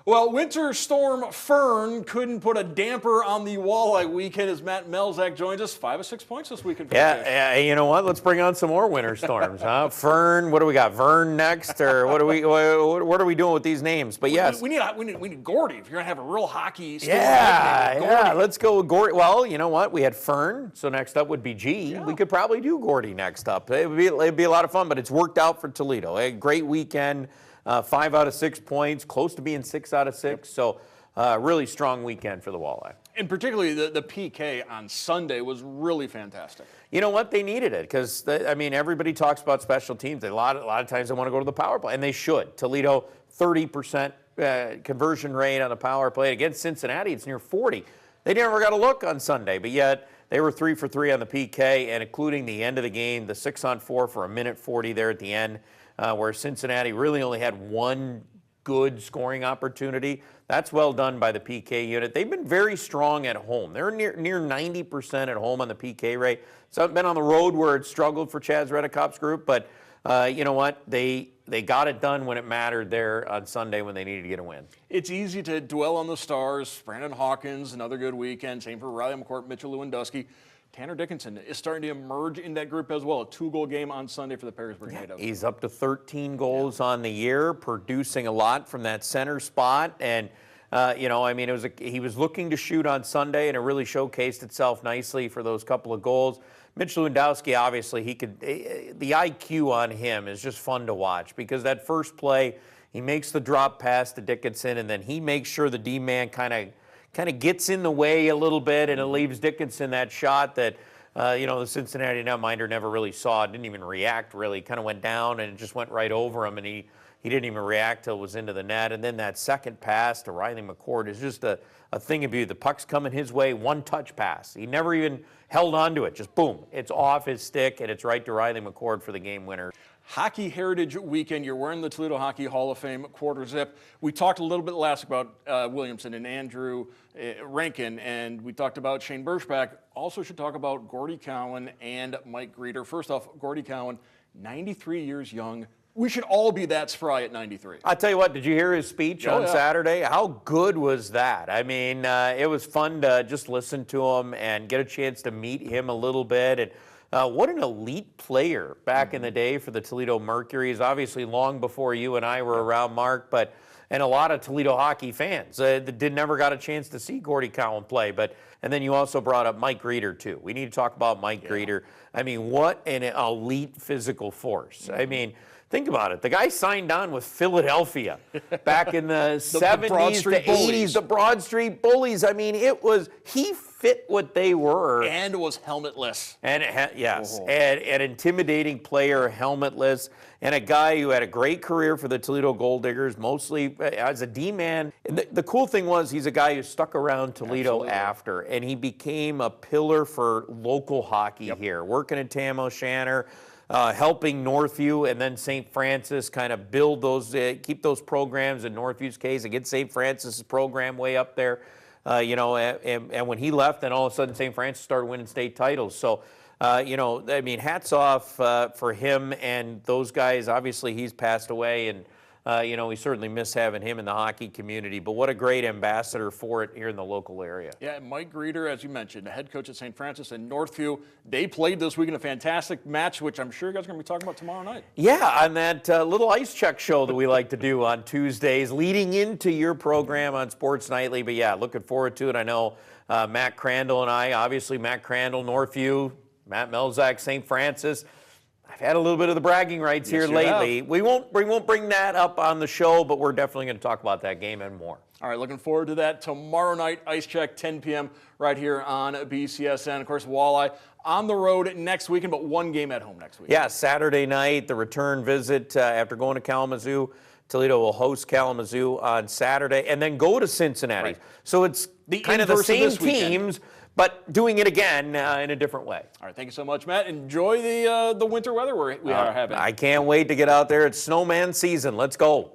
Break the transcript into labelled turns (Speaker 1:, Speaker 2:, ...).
Speaker 1: Well, Winter Storm Fern couldn't put a damper on the walleye weekend as Matt Melzak joins us. 5 of 6 points this weekend.
Speaker 2: Yeah, you know what? Let's bring on some more winter storms, huh? Fern, what do we got? Vern next, or what are we doing with these names? But yes,
Speaker 1: we need Gordy if you're gonna have a real hockey storm.
Speaker 2: Yeah, let's go with Gordy. Well, you know what? We had Fern, so next up would be G.
Speaker 1: Yeah.
Speaker 2: We could probably do Gordy next up. It'd be a lot of fun, but it's worked out for Toledo. A great weekend. 5 out of 6 points, close to being 6 out of 6. So really strong weekend for the walleye.
Speaker 1: And particularly the PK on Sunday was really fantastic.
Speaker 2: You know what? They needed it because, I mean, everybody talks about special teams. A lot of times they want to go to the power play, and they should. Toledo, 30% conversion rate on the power play. Against Cincinnati, it's near 40. They never got a look on Sunday, but yet they were 3 for 3 on the PK, and including the end of the game, the 6-on-4 for a minute 40 there at the end. Where Cincinnati really only had one good scoring opportunity. That's well done by the PK unit. They've been very strong at home. They're near 90% at home on the PK rate. So it's been on the road where it struggled for Chaz Redekop's group, but you know what? They got it done when it mattered there on Sunday when they needed to get a win.
Speaker 1: It's easy to dwell on the stars. Brandon Hawkins, another good weekend. Same for Riley McCourt, Mitchell Lewandowski. Tanner Dickinson is starting to emerge in that group as well. A 2-goal game on Sunday for the Perrysburg Natives.
Speaker 2: He's up to 13 goals on the year, producing a lot from that center spot. And, you know, I mean, he was looking to shoot on Sunday, and it really showcased itself nicely for those couple of goals. Mitch Lewandowski, obviously, the IQ on him is just fun to watch because that first play, he makes the drop pass to Dickinson, and then he makes sure the D-man kind of gets in the way a little bit, and it leaves Dickinson that shot that, you know, the Cincinnati netminder never really saw. Didn't even react, really. Kind of went down, and it just went right over him, and he didn't even react till it was into the net. And then that second pass to Riley McCourt is just a thing of beauty. The puck's coming his way, one-touch pass. He never even held on to it. Just boom. It's off his stick, and it's right to Riley McCourt for the game winner.
Speaker 1: Hockey Heritage Weekend. You're wearing the Toledo Hockey Hall of Fame quarter zip. We talked a little bit last about Williamson and Andrew Rankin, and we talked about Shane Birchback. Also should talk about Gordy Cowan and Mike Greeter. First off, Gordy Cowan, 93 years young. We should all be that spry at 93.
Speaker 2: I'll tell you what, did you hear his speech on Saturday? How good was that? I mean, it was fun to just listen to him and get a chance to meet him a little bit. And what an elite player back in the day for the Toledo Mercury. Obviously long before you and I were around, Mark, and a lot of Toledo hockey fans that never got a chance to see Gordy Cowan play. And then you also brought up Mike Greeter, too. We need to talk about Mike Greeter. I mean, what an elite physical force. I mean, think about it. The guy signed on with Philadelphia back in the 70s to 80s, the Broad Street Bullies. I mean, he fit what they were.
Speaker 1: And was helmetless.
Speaker 2: And yes, an intimidating player, helmetless, and a guy who had a great career for the Toledo Gold Diggers, mostly as a D-man. The cool thing was he's a guy who stuck around Toledo after, and he became a pillar for local hockey here, working at Tam O'Shanter, helping Northview and then St. Francis kind of build those, keep those programs in Northview's case, and get St. Francis' program way up there. You know, and when he left, then all of a sudden St. Francis started winning state titles. So, you know, I mean, hats off for him and those guys. Obviously, he's passed away, and, you know, we certainly miss having him in the hockey community. But what a great ambassador for it here in the local area.
Speaker 1: Yeah, Mike Greeter, as you mentioned, the head coach at St. Francis and Northview. They played this week in a fantastic match, which I'm sure you guys are going to be talking about tomorrow night.
Speaker 2: Yeah, on that little ice check show that we like to do on Tuesdays, leading into your program on Sports Nightly. But yeah, looking forward to it. I know Matt Crandall and I, obviously Matt Crandall, Northview, Matt Melzak, St. Francis. I've had a little bit of the bragging rights here lately. We won't bring that up on the show, but we're definitely going to talk about that game and more.
Speaker 1: All right, looking forward to that tomorrow night. Ice Check, 10 p.m. right here on BCSN. Of course, Walleye on the road next weekend, but one game at home next week.
Speaker 2: Yeah, Saturday night, the return visit after going to Kalamazoo. Toledo will host Kalamazoo on Saturday and then go to Cincinnati.
Speaker 1: Right.
Speaker 2: So it's kind of the same teams, but doing it again in a different way.
Speaker 1: All right, thank you so much, Matt. Enjoy the winter weather we are having.
Speaker 2: I can't wait to get out there. It's snowman season. Let's go.